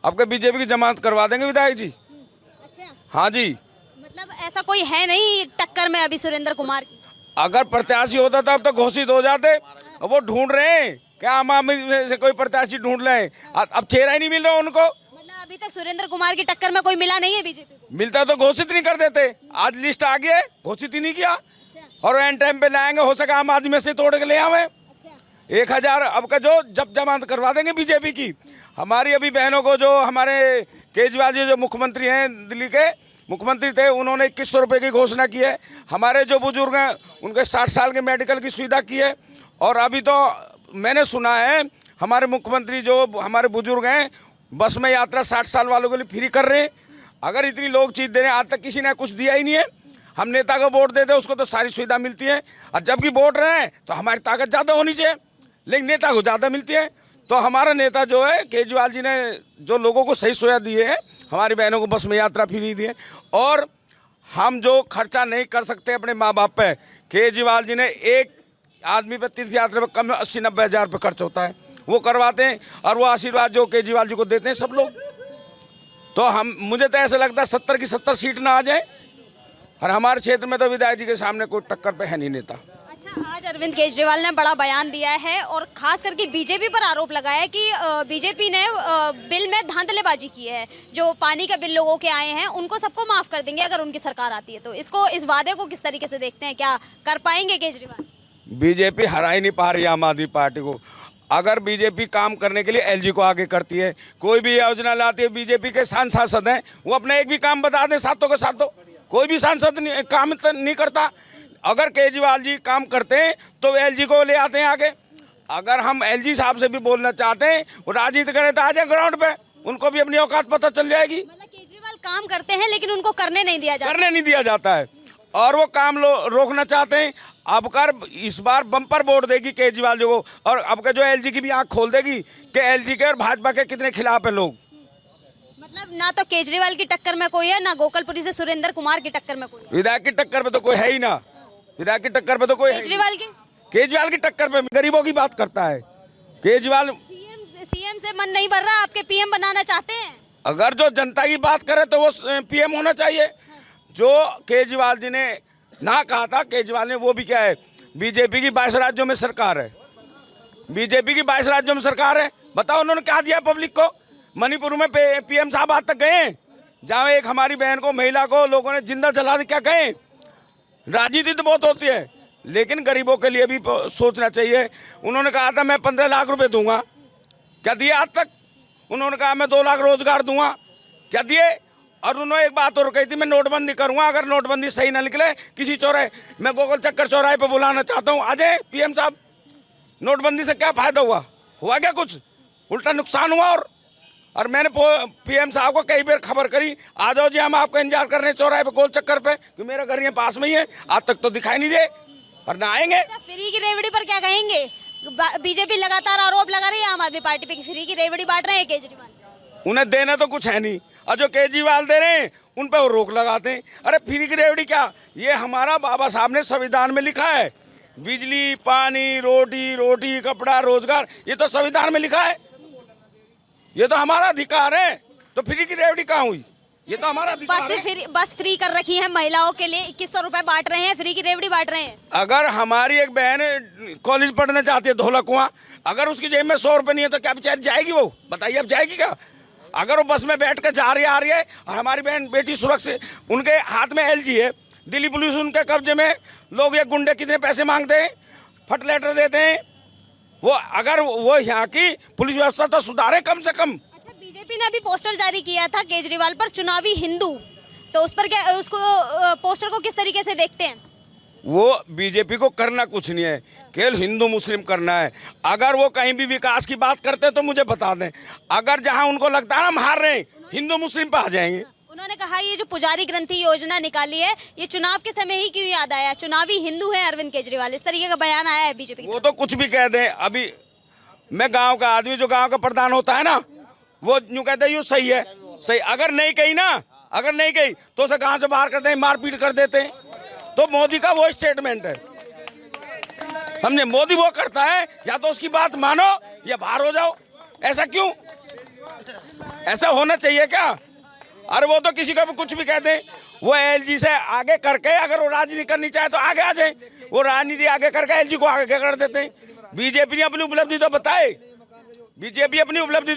आपके बीजेपी की जमानत करवा देंगे विधायक जी। अच्छा, हाँ जी। मतलब ऐसा कोई है नहीं टक्कर में अभी सुरेंद्र कुमार की? अगर प्रत्याशी होता था अब तो घोषित हो जाते। अब वो ढूंढ रहे हैं, क्या आम आदमी से कोई प्रत्याशी ढूंढ रहे हैं, अब चेहरा ही नहीं मिल रहा उनको। मतलब अभी तक सुरेंद्र कुमार की टक्कर में कोई मिला नहीं है बीजेपी को? मिलता तो घोषित नहीं कर देते। आज लिस्ट आ गई है, घोषित ही नहीं किया। और एंड टाइम पे लाएंगे, हो सका आम आदमी में से तोड़ के ले आवे। 1000 अब का जो जब जमानत करवा देंगे बीजेपी की। हमारी अभी बहनों को, जो हमारे केजरीवाल जी जो मुख्यमंत्री हैं, दिल्ली के मुख्यमंत्री थे, उन्होंने 2100 रुपये की घोषणा की है। हमारे जो बुजुर्ग हैं उनके 60 साल के मेडिकल की सुविधा की है। और अभी तो मैंने सुना है हमारे मुख्यमंत्री जो हमारे बुजुर्ग हैं बस में यात्रा 60 साल वालों के लिए फ्री कर रहे हैं। अगर इतनी लोग चीज दे रहे हैं, आज तक किसी ने कुछ दिया ही नहीं है। हम नेता को वोट देते हैं, उसको तो सारी सुविधा मिलती है, और जबकि वोट रहे हैं तो हमारी ताकत ज़्यादा होनी चाहिए, लेकिन नेता को ज़्यादा मिलती है। तो हमारा नेता जो है केजरीवाल जी ने जो लोगों को सही सुविधा दी है, हमारी बहनों को बस में यात्रा फ्री दी है, और हम जो खर्चा नहीं कर सकते अपने माँ बाप पे, केजरीवाल जी ने एक आदमी पे तीर्थ यात्रा पे कम 80-90 हज़ार रुपये खर्च होता है, वो करवाते हैं, और वो आशीर्वाद जो केजरीवाल जी को देते हैं सब लोग। तो मुझे तो ऐसा लगता है 70 की 70 सीट ना आ जाए, और हमारे क्षेत्र में तो विधायक जी के सामने कोई टक्कर पे है नहीं नेता। अच्छा, आज अरविंद केजरीवाल ने बड़ा बयान दिया है और खास करके बीजेपी पर आरोप लगाया है कि बीजेपी ने बिल में धांधलेबाजी की है। जो पानी का बिल लोगों के आए हैं उनको सबको माफ कर देंगे अगर उनकी सरकार आती है तो। इस वादे को किस तरीके से देखते हैं, क्या कर पाएंगे केजरीवाल? बीजेपी हरा ही नहीं पा रही आम आदमी पार्टी को। अगर बीजेपी काम करने के लिए एलजी को आगे करती है, कोई भी योजना लाती है, बीजेपी के सांसद हैं वो अपना एक भी काम बता दें सातों के सातों, कोई भी सांसद काम नहीं करता। अगर केजरीवाल जी काम करते हैं तो एलजी को ले आते हैं आगे। अगर हम एलजी साहब से भी बोलना चाहते हैं, वो राजनीति करें तो आ जाए ग्राउंड पे, उनको भी अपनी औकात पता चल जाएगी। मतलब केजरीवाल काम करते हैं लेकिन उनको करने नहीं दिया जाता है, और वो काम रोकना चाहते हैं। अब कर इस बार बम्पर वोट देगी केजरीवाल जी को, और अब के जो एलजी की भी आंख खोल देगी कि एलजी के और भाजपा के कितने खिलाफ है लोग। मतलब ना तो केजरीवाल की टक्कर में कोई है, ना गोकलपुरी से सुरेंद्र कुमार की टक्कर में कोई है। विधायक की टक्कर पे तो कोई है ही ना, विधायक की टक्कर पे तो कोई केजरीवाल की टक्कर पे गरीबों की बात करता है केजरीवाल। सीएम से मन नहीं भर रहा, आपके पीएम बनाना चाहते हैं? अगर जो जनता की बात करे तो वो पीएम होना चाहिए। जो केजरीवाल जी ने ना कहा था, केजरीवाल ने वो भी क्या है, बीजेपी की 22 राज्यों में सरकार है, बीजेपी की 22 राज्यों में सरकार है। बताओ उन्होंने क्या दिया पब्लिक को? मणिपुर में पीएम साहब आज तक गए, जहाँ एक हमारी बहन को, महिला को लोगों ने जिंदा जला दी, क्या कहें? राजनीति तो बहुत होती है, लेकिन गरीबों के लिए भी सोचना चाहिए। उन्होंने कहा था मैं 15 लाख रुपए दूंगा, क्या दिए आज तक? उन्होंने कहा मैं 2 लाख रोजगार दूंगा, क्या दिए? और उन्होंने एक बात और कही थी, मैं नोटबंदी करूंगा, अगर नोटबंदी सही ना निकले किसी चौराहे, मैं गोकुल चक्कर चौराहे पे बुलाना चाहता हूँ, आ जाए पीएम साहब। नोटबंदी से क्या फायदा हुआ क्या कुछ? उल्टा नुकसान हुआ। और मैंने पीएम साहब को कई बार खबर करी, आ जाओ जी हम आपका इंतजार कर रहे हैं चौराहे पे गोल चक्कर पे, कि मेरा घर यहाँ पास में ही है। आज तक तो दिखाई नहीं दे, और ना आएंगे। अच्छा, फ्री की रेवड़ी पर क्या कहेंगे? बीजेपी लगातार आरोप लगा रही है आम आदमी पार्टी पे कि फ्री की रेवड़ी बांट रहे हैं केजरीवाल। उन्हें देना तो कुछ है नहीं, और जो केजरीवाल दे रहे हैं उन पर वो रोक लगाते हैं। अरे फ्री की रेवड़ी क्या, ये हमारा बाबा साहब ने संविधान में लिखा है, बिजली, पानी, रोटी, कपड़ा, रोजगार, ये तो संविधान में लिखा है, ये तो हमारा अधिकार है। तो फ्री की रेवड़ी कहाँ हुई? ये तो हमारा अधिकार है। बस फ्री कर रखी है महिलाओं के लिए, 2100 रुपए बांट रहे हैं, फ्री की रेवड़ी बांट रहे हैं। अगर हमारी एक बहन कॉलेज पढ़ने चाहती है धोला कुआं, अगर उसकी जेब में 100 रुपए नहीं है तो क्या बेचारी जाएगी? वो बताइए, अब जाएगी क्या? अगर वो बस में बैठ कर जा रही आ रही है, और हमारी बहन बेटी सुरक्षित, उनके हाथ में एलजी है, दिल्ली पुलिस उनके कब्जे में, लोग ये गुंडे कितने पैसे मांगते हैं, फट लेटर देते हैं। वो अगर वो यहाँ की पुलिस व्यवस्था तो सुधारे कम से कम। अच्छा, बीजेपी ने अभी पोस्टर जारी किया था केजरीवाल पर, चुनावी हिंदू, तो उस पर क्या, उसको पोस्टर को किस तरीके से देखते हैं? वो बीजेपी को करना कुछ नहीं है, केवल हिंदू मुस्लिम करना है। अगर वो कहीं भी विकास की बात करते हैं तो मुझे बता दें, अगर जहां उनको लगता है ना हम हार रहे हैं, हिंदू मुस्लिम पे आ जाएंगे। उन्होंने कहा ये जो पुजारी ग्रंथि योजना निकाली है, ये चुनाव के समय ही क्यों याद आया? चुनावी हिंदू है अरविंद केजरीवाल, इस तरीके का बयान आया है बीजेपी। वो तो कुछ भी कह दें। अभी मैं गाँव का आदमी, जो गाँव का प्रधान होता है ना, वो यूँ कहते हैं यूँ सही है, सही। अगर नहीं कही तो उसे गाँव से बाहर करते हैं, मारपीट कर देते हैं। तो मोदी का वो स्टेटमेंट है, हमने मोदी वो करता है, या तो उसकी बात मानो या बाहर हो जाओ। ऐसा क्यों? ऐसा होना चाहिए क्या? अरे वो तो किसी का भी कुछ भी कहते हैं। वो एलजी से आगे करके, अगर वो राजनीति करनी चाहे तो आगे आ जाए, वो राजनीति आगे करके एलजी को आगे कर देते हैं। बीजेपी ने अपनी उपलब्धि तो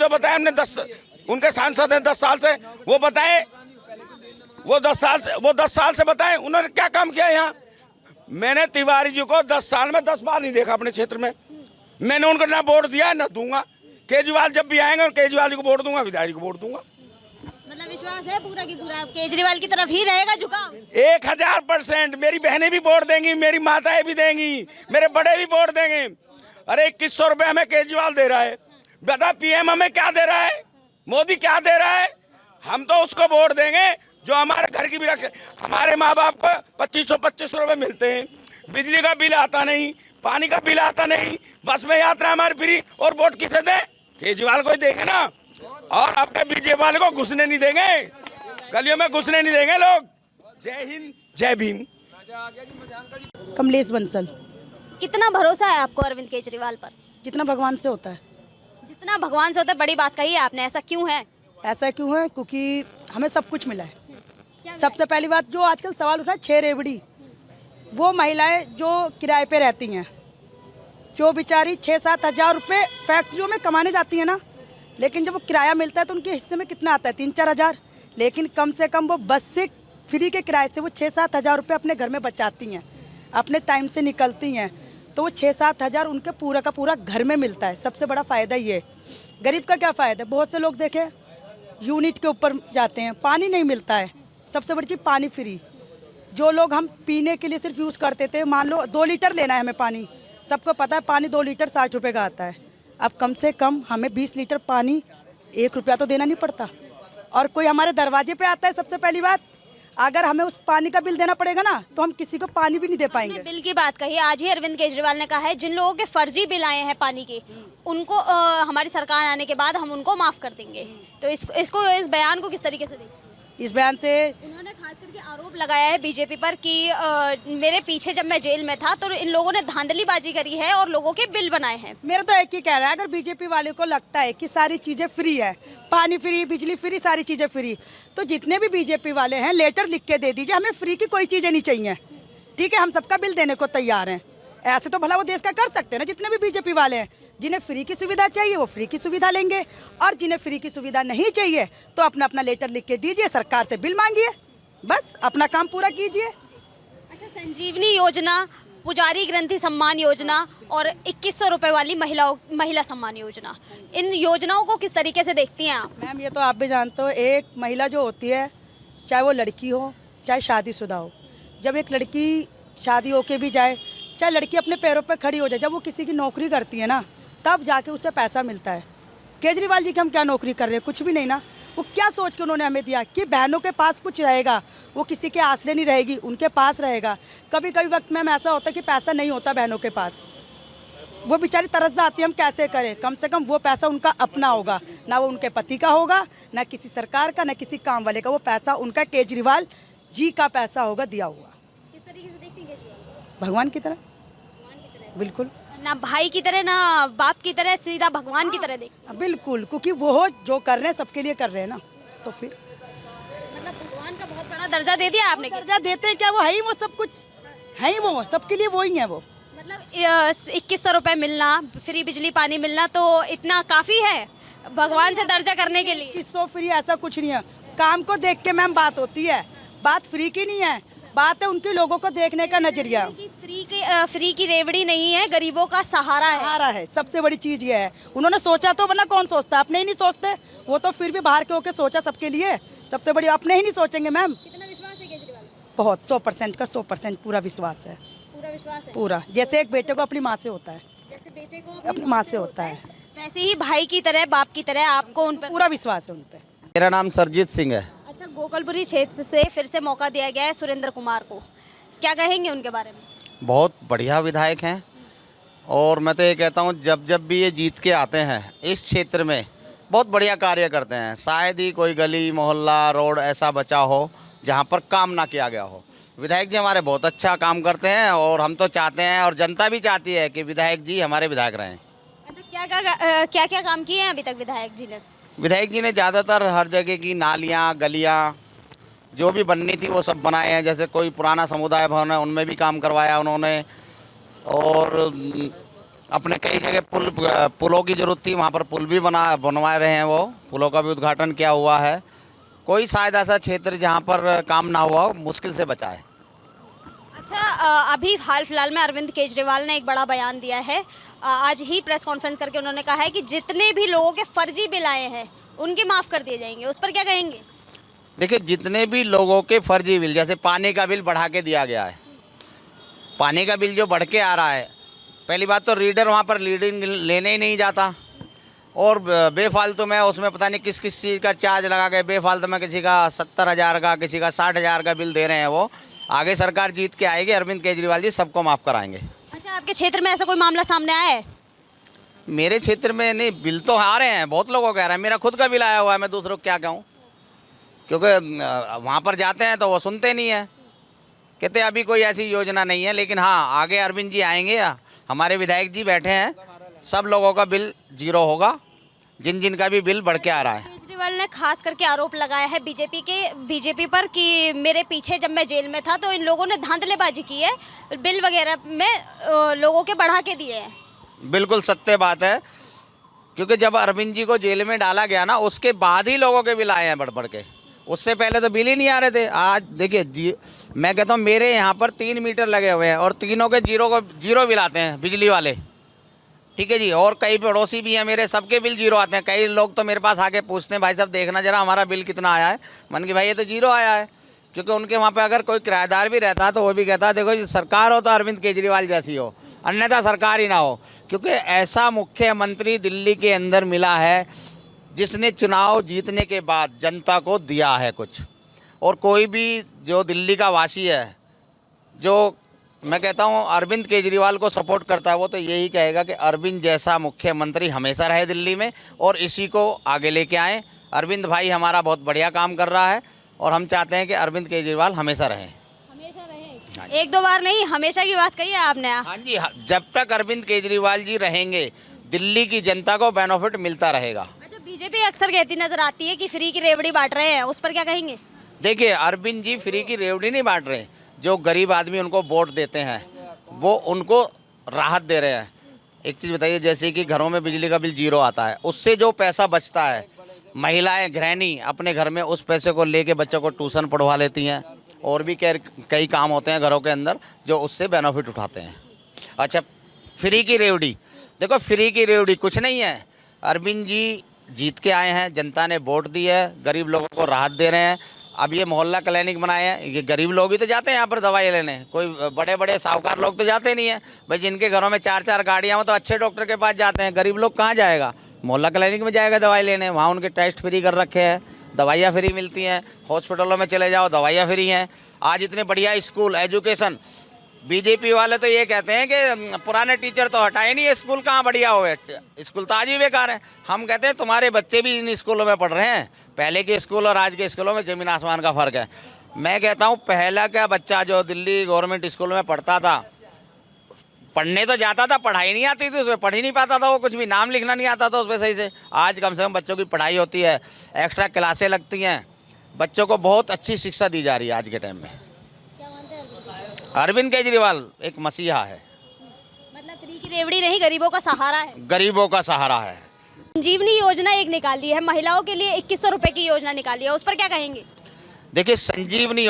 बताए, हमने 10 उनके सांसद हैं 10 साल से, वो बताएं, वो 10 साल से बताएं उन्होंने क्या काम किया यहाँ। मैंने तिवारी जी को 10 साल में 10 बार नहीं देखा अपने क्षेत्र में। मैंने उनको ना वोट दिया ना दूंगा। केजरीवाल जब भी आएंगे, केजरीवाल जी को वोट दूंगा, विधायक जी को वोट दूंगा। मतलब विश्वास है पूरा की पूरा केजरीवाल की तरफ ही रहेगा झुकाव? 1000%। मेरी बहनें भी वोट देंगी, मेरी माताएं भी देंगी, मेरे बड़े भी वोट देंगे। अरे 2100 रुपए हमें केजरीवाल दे रहा है, बता पीएम हमें क्या दे रहा है? मोदी क्या दे रहा है? हम तो उसको वोट देंगे जो हमारे घर की भी रखे। हमारे माँ बाप को 2500 रुपए मिलते हैं, बिजली का बिल आता नहीं, पानी का बिल आता नहीं, बस में यात्रा हमारी फ्री, और वोट किसे दें? केजरीवाल को ही देंगे ना। और अपने बीजेपी वाले को घुसने नहीं देंगे, गलियों में घुसने नहीं देंगे लोग। जय हिंद, जय भीम। कमलेश बंसल। कितना भरोसा है आपको अरविंद केजरीवाल पर? जितना भगवान से होता है। जितना भगवान से होता है, बड़ी बात कही है आपने। ऐसा क्यों है? ऐसा क्यों है? क्योंकि हमें सब कुछ मिला है। क्या सबसे पहली बात जो आजकल सवाल उठ रहा है, 6 रेवड़ी, वो महिलाएं जो किराए पे रहती हैं, जो बेचारी 6-7 हज़ार रुपये फैक्ट्रियों में कमाने जाती हैं ना, लेकिन जब वो किराया मिलता है तो उनके हिस्से में कितना आता है? 3-4 हज़ार। लेकिन कम से कम वो बस से फ्री के किराए से वो 6-7 हज़ार रुपये अपने घर में बचाती हैं, अपने टाइम से निकलती हैं, तो वो 6-7 हज़ार उनके पूरा का पूरा घर में मिलता है। सबसे बड़ा फ़ायदा ये है। गरीब का क्या फ़ायदा है? बहुत से लोग देखे यूनिट के ऊपर जाते हैं, पानी नहीं मिलता है। सबसे बड़ी चीज़ पानी फ्री। जो लोग हम पीने के लिए सिर्फ यूज़ करते थे, मान लो 2 लीटर लेना है हमें पानी, सबको पता है पानी 2 लीटर 60 रुपये का आता है। अब कम से कम हमें 20 लीटर पानी 1 रुपया तो देना नहीं पड़ता। और कोई हमारे दरवाजे पे आता है, सबसे पहली बात, अगर हमें उस पानी का बिल देना पड़ेगा ना, तो हम किसी को पानी भी नहीं दे पाएंगे। बिल की बात कही, आज ही अरविंद केजरीवाल ने कहा है जिन लोगों के फर्जी बिल आए हैं पानी के, उनको हमारी सरकार आने के बाद हम उनको माफ़ कर देंगे। तो इस बयान को किस तरीके से देखें? इस बयान से उन्होंने खास करके आरोप लगाया है बीजेपी पर कि मेरे पीछे जब मैं जेल में था तो इन लोगों ने धांधलीबाजी करी है और लोगों के बिल बनाए हैं। मेरा तो एक ही कहना है, अगर बीजेपी वाले को लगता है कि सारी चीज़ें फ्री है, पानी फ्री, बिजली फ्री, सारी चीज़ें फ्री, तो जितने भी बीजेपी वाले हैं लेटर लिख के दे दीजिए, हमें फ्री की कोई चीज़ें नहीं चाहिए। ठीक है, हम सबका बिल देने को तैयार हैं। ऐसे तो भला वो देश का कर सकते हैं ना। जितने भी बीजेपी वाले हैं, जिन्हें फ्री की सुविधा चाहिए वो फ्री की सुविधा लेंगे, और जिन्हें फ्री की सुविधा नहीं चाहिए तो अपना अपना लेटर लिख के दीजिए, सरकार से बिल मांगिए, बस अपना काम पूरा कीजिए। अच्छा, संजीवनी योजना, पुजारी ग्रंथि सम्मान योजना और 2100 रुपये वाली महिला सम्मान योजना, इन योजनाओं को किस तरीके से देखती हैं आप? मैम, ये तो आप भी जानते हो, एक महिला जो होती है, चाहे वो लड़की हो चाहे शादीशुदा हो, जब एक लड़की शादी होके भी जाए, चाहे लड़की अपने पैरों पर खड़ी हो जाए, जब वो किसी की नौकरी करती है ना, तब जाके उसे पैसा मिलता है। केजरीवाल जी की हम क्या नौकरी कर रहे हैं? कुछ भी नहीं ना। वो क्या सोच के उन्होंने हमें दिया कि बहनों के पास कुछ रहेगा, वो किसी के आसरे नहीं रहेगी, उनके पास रहेगा। कभी कभी वक्त में ऐसा होता है कि पैसा नहीं होता बहनों के पास, वो बेचारी तरस जाती है, हम कैसे करें? कम से कम वो पैसा उनका अपना होगा, ना वो उनके पति का होगा, ना किसी सरकार का, ना किसी काम वाले का। वो पैसा उनका केजरीवाल जी का पैसा होगा, दिया हुआ। किस तरीके से देखती हैं केजरीवाल? भगवान की तरह, बिल्कुल ना भाई की तरह ना बाप की तरह, सीधा भगवान की तरह देख। बिल्कुल, क्योंकि वो जो कर रहे हैं सबके लिए कर रहे हैं ना, तो फिर मतलब भगवान का बहुत बड़ा दर्जा दे दिया आपने। दर्जा देते हैं क्या? वो है ही, वो सब कुछ है ही, वो सबके लिए वो ही है। वो मतलब 2100 रुपये मिलना, फ्री बिजली पानी मिलना, तो इतना काफ़ी है भगवान से दर्जा करने के लिए? 2100 फ्री ऐसा कुछ नहीं है। काम को देख के मैम बात होती है, बात फ्री की नहीं है, बात है उनके लोगों को देखने का नजरिया। फ्री की रेवड़ी नहीं है, गरीबों का सहारा है। सहारा है, सबसे बड़ी चीज ये है। उन्होंने सोचा तो, वरना कौन सोचता? अपने ही नहीं सोचते, वो तो फिर भी बाहर के होके सोचा सबके लिए। सबसे बड़ी अपने ही नहीं सोचेंगे मैम। कितना विश्वास है केजरीवाल? बहुत, 100% का 100% पूरा विश्वास है। पूरा विश्वास है? पूरा, जैसे एक बेटे को अपनी माँ से होता है, जैसे बेटे को अपनी माँ से होता है, वैसे ही भाई की तरह, बाप की तरह आपको उन पर पूरा विश्वास है उन पर। मेरा नाम सरजीत सिंह है। अच्छा, गोकलपुरी क्षेत्र से फिर से मौका दिया गया है सुरेंद्र कुमार को, क्या कहेंगे उनके बारे में? बहुत बढ़िया विधायक हैं, और मैं तो ये कहता हूँ जब जब भी ये जीत के आते हैं इस क्षेत्र में बहुत बढ़िया कार्य करते हैं। शायद ही कोई गली मोहल्ला रोड ऐसा बचा हो जहाँ पर काम ना किया गया हो। विधायक जी हमारे बहुत अच्छा काम करते हैं, और हम तो चाहते हैं और जनता भी चाहती है कि विधायक जी हमारे विधायक रहें। अच्छा, क्या क्या काम किए हैं अभी तक विधायक जी ने? विधायक जी ने ज़्यादातर हर जगह की नालियाँ गलियाँ जो भी बननी थी वो सब बनाए हैं। जैसे कोई पुराना समुदाय भवन है उनमें भी काम करवाया उन्होंने, और अपने कई जगह पुलों की ज़रूरत थी, वहाँ पर पुल भी बनवा रहे हैं। वो पुलों का भी उद्घाटन किया हुआ है। कोई शायद ऐसा क्षेत्र जहाँ पर काम ना हुआ हो, मुश्किल से बचा है। अच्छा, अभी हाल फिलहाल में अरविंद केजरीवाल ने एक बड़ा बयान दिया है। आज ही प्रेस कॉन्फ्रेंस करके उन्होंने कहा है कि जितने भी लोगों के फर्जी बिल आए हैं उनके माफ़ कर दिए जाएंगे। उस पर क्या कहेंगे? देखिए, जितने भी लोगों के फर्जी बिल, जैसे पानी का बिल बढ़ा के दिया गया है, पानी का बिल जो बढ़ के आ रहा है, पहली बात तो रीडर वहाँ पर रीडिंग लेने ही नहीं जाता। और बेफालतू में उसमें पता नहीं किस किस चीज़ का चार्ज लगा के बेफालतू में किसी का 70,000 का, किसी का 60,000 का बिल दे रहे हैं। वो आगे सरकार जीत के आएगी, अरविंद केजरीवाल जी सबको माफ़ कराएंगे। अच्छा, आपके क्षेत्र में ऐसा कोई मामला सामने आया है? मेरे क्षेत्र में नहीं, बिल तो आ रहे हैं, बहुत लोगों कह रहे हैं। मेरा खुद का बिल आया हुआ है, मैं दूसरों को क्या कहूँ, क्योंकि वहाँ पर जाते हैं तो वो सुनते नहीं है, कहते अभी कोई ऐसी योजना नहीं है। लेकिन हाँ, आगे अरविंद जी आएंगे, हमारे विधायक जी बैठे हैं, सब लोगों का बिल जीरो होगा, जिन जिन का भी बिल बढ़ के आ रहा है। केजरीवाल ने खास करके आरोप लगाया है बीजेपी पर कि मेरे पीछे जब मैं जेल में था तो इन लोगों ने धांधलेबाजी की है, बिल वगैरह में लोगों के बढ़ा के दिए हैं। बिल्कुल सत्य बात है, क्योंकि जब अरविंद जी को जेल में डाला गया ना, उसके बाद ही लोगों के बिल आए हैं बढ़ बढ़ के। उससे पहले तो बिल ही नहीं आ रहे थे। आज देखिए, मैं कहता हूँ मेरे यहाँ पर 3 मीटर लगे हुए हैं और तीनों के जीरो बिल आते हैं बिजली वाले, ठीक है जी। और कई पड़ोसी भी हैं मेरे, सबके बिल जीरो आते हैं। कई लोग तो मेरे पास आके पूछते हैं, भाई साहब देखना जरा हमारा बिल कितना आया है। मन की भाई ये तो जीरो आया है, क्योंकि उनके वहाँ पे अगर कोई किराएदार भी रहता है तो वो भी कहता है देखो सरकार हो तो अरविंद केजरीवाल जैसी हो, अन्यथा सरकार ही ना हो। क्योंकि ऐसा मुख्यमंत्री दिल्ली के अंदर मिला है जिसने चुनाव जीतने के बाद जनता को दिया है कुछ। और कोई भी जो दिल्ली का वासी है, जो मैं कहता हूँ अरविंद केजरीवाल को सपोर्ट करता है, वो तो यही कहेगा कि अरविंद जैसा मुख्यमंत्री हमेशा रहे दिल्ली में और इसी को आगे लेके आएँ। अरविंद भाई हमारा बहुत बढ़िया काम कर रहा है और हम चाहते हैं कि अरविंद केजरीवाल हमेशा रहें। हमेशा रहे, एक दो बार नहीं, हमेशा की बात कही है आपने। हाँ जी, जब तक अरविंद केजरीवाल जी रहेंगे दिल्ली की जनता को बेनिफिट मिलता रहेगा। अच्छा, बीजेपी अक्सर कहती नजर आती है कि फ्री की रेवड़ी बांट रहे हैं, उस पर क्या कहेंगे? देखिए, अरविंद जी फ्री की रेवड़ी नहीं बांट रहे। जो गरीब आदमी उनको वोट देते हैं वो उनको राहत दे रहे हैं। एक चीज़ बताइए, जैसे कि घरों में बिजली का बिल जीरो आता है, उससे जो पैसा बचता है, महिलाएं गृहिणी अपने घर में उस पैसे को लेके बच्चों को ट्यूशन पढ़वा लेती हैं और भी कई काम होते हैं घरों के अंदर जो उससे बेनिफिट उठाते हैं। अच्छा, फ्री की रेवड़ी, देखो फ्री की रेवड़ी कुछ नहीं है। अरविंद जी जीत के आए हैं, जनता ने वोट दी है, गरीब लोगों को राहत दे रहे हैं। अब ये मोहल्ला क्लिनिक बनाए हैं, ये गरीब लोग ही तो जाते हैं यहाँ पर दवाई लेने, कोई बड़े बड़े साहूकार लोग तो जाते नहीं हैं भाई। जिनके घरों में 4-4 गाड़ियाँ हो तो अच्छे डॉक्टर के पास जाते हैं, गरीब लोग कहाँ जाएगा? मोहल्ला क्लिनिक में जाएगा दवाई लेने। वहाँ उनके टेस्ट फ्री कर रखे हैं, दवाइयाँ फ्री मिलती हैं, हॉस्पिटलों में चले जाओ दवाइयाँ फ्री हैं। आज इतने बढ़िया स्कूल, एजुकेशन, बीजेपी वाले तो ये कहते हैं कि पुराने टीचर तो हटाए नहीं, ये स्कूल कहाँ बढ़िया हो गए, स्कूल तो आज भी बेकार है। हम कहते हैं तुम्हारे बच्चे भी इन स्कूलों में पढ़ रहे हैं, पहले के स्कूल और आज के स्कूलों में ज़मीन आसमान का फ़र्क है। मैं कहता हूँ पहला का बच्चा जो दिल्ली गवर्नमेंट स्कूल में पढ़ता था, पढ़ने तो जाता था, पढ़ाई नहीं आती थी उसमें, पढ़ ही नहीं पाता था वो, कुछ भी नाम लिखना नहीं आता था उसमें सही से। आज कम से कम बच्चों की पढ़ाई होती है, एक्स्ट्रा क्लासें लगती हैं, बच्चों को बहुत अच्छी शिक्षा दी जा रही है आज के टाइम में। अरविंद केजरीवाल एक मसीहा है, मतलब फ्री की रेवड़ी नहीं, गरीबों का सहारा है। गरीबों का सहारा है। संजीवनी योजना एक निकाली है, महिलाओं के लिए 2100 रुपए की योजना निकाली है, उस पर क्या कहेंगे? देखिए, संजीवनी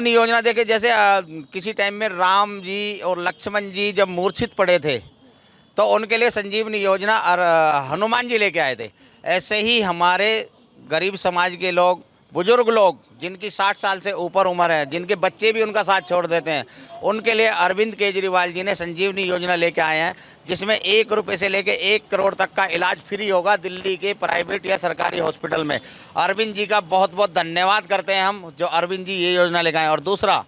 योजना देखिए, जैसे किसी टाइम में राम जी और लक्ष्मण जी जब मूर्छित पड़े थे तो उनके लिए संजीवनी योजना हनुमान जी लेके आए थे। ऐसे ही हमारे गरीब समाज के लोग, बुजुर्ग लोग जिनकी 60 साल से ऊपर उम्र है, जिनके बच्चे भी उनका साथ छोड़ देते हैं, उनके लिए अरविंद केजरीवाल जी ने संजीवनी योजना लेके आए हैं, जिसमें 1 रुपये से लेके 1 करोड़ तक का इलाज फ्री होगा दिल्ली के प्राइवेट या सरकारी हॉस्पिटल में। अरविंद जी का बहुत बहुत धन्यवाद करते हैं हम, जो अरविंद जी ये योजना लेके आए। और दूसरा,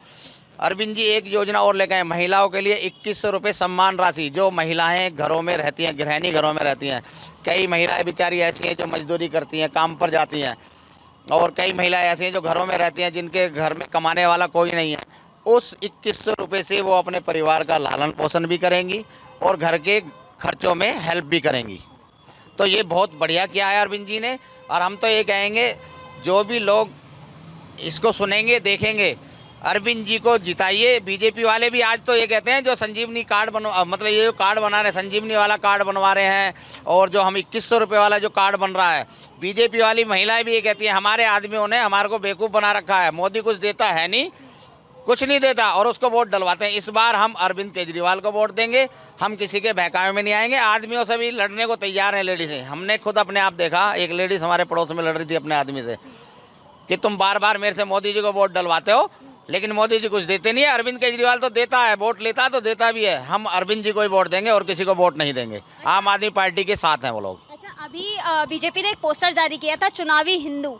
अरविंद जी एक योजना और लेके आए, महिलाओं के लिए 2100 रुपये सम्मान राशि। जो महिलाएँ घरों में रहती हैं, गृहिणी घरों में रहती हैं, कई महिलाएँ बेचारी ऐसी हैं जो मजदूरी करती हैं, काम पर जाती हैं, और कई महिलाएं ऐसी हैं जो घरों में रहती हैं जिनके घर में कमाने वाला कोई नहीं है। उस 2100 रुपये से वो अपने परिवार का लालन पोषण भी करेंगी और घर के खर्चों में हेल्प भी करेंगी। तो ये बहुत बढ़िया किया है अरविंद जी ने। और हम तो ये कहेंगे, जो भी लोग इसको सुनेंगे, देखेंगे, अरविंद जी को जिताइए। बीजेपी वाले भी आज तो ये कहते हैं जो संजीवनी कार्ड मतलब ये जो कार्ड बना रहे हैं, संजीवनी वाला कार्ड बनवा रहे हैं, और जो हम 2100 रुपये वाला जो कार्ड बन रहा है, बीजेपी वाली महिलाएं भी ये कहती हैं हमारे आदमियों ने हमारे को बेवकूफ़ बना रखा है, मोदी कुछ देता है नहीं, कुछ नहीं देता, और उसको वोट डलवाते हैं। इस बार हम अरविंद केजरीवाल को वोट देंगे, हम किसी के बहकावे में नहीं आएंगे। आदमियों से भी लड़ने को तैयार हैं लेडीज़ें। हमने खुद अपने आप देखा, एक लेडीज़ हमारे पड़ोस में लड़ रही थी अपने आदमी से कि तुम बार बार मेरे से मोदी जी को वोट डलवाते हो, लेकिन मोदी जी कुछ देते नहीं है। अरविंद केजरीवाल तो देता है, वोट लेता है तो देता भी है। हम अरविंद जी को ही वोट देंगे और किसी को वोट नहीं देंगे। आम आदमी पार्टी के साथ हैं वो लोग। अच्छा, अभी बीजेपी ने एक पोस्टर जारी किया था चुनावी हिंदू,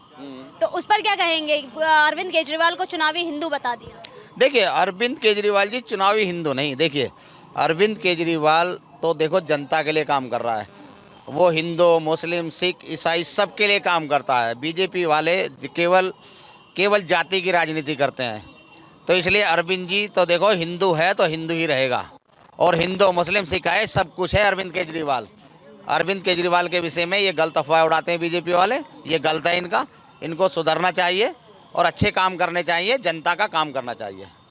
तो उस पर क्या कहेंगे? अरविंद केजरीवाल को चुनावी हिंदू बता दिया। देखिए, अरविंद केजरीवाल जी चुनावी हिंदू नहीं, देखिए अरविंद केजरीवाल तो देखो जनता के लिए काम कर रहा है। वो हिंदू, मुस्लिम, सिख, ईसाई सबके लिए काम करता है। बीजेपी वाले केवल जाति की राजनीति करते हैं। तो इसलिए अरविंद जी तो देखो हिंदू है तो हिंदू ही रहेगा, और हिंदू, मुस्लिम, सिख है, सब कुछ है अरविंद केजरीवाल। अरविंद केजरीवाल के विषय में ये गलत अफवाह उड़ाते हैं बीजेपी वाले, ये गलत है इनका। इनको सुधरना चाहिए और अच्छे काम करने चाहिए, जनता का काम करना चाहिए।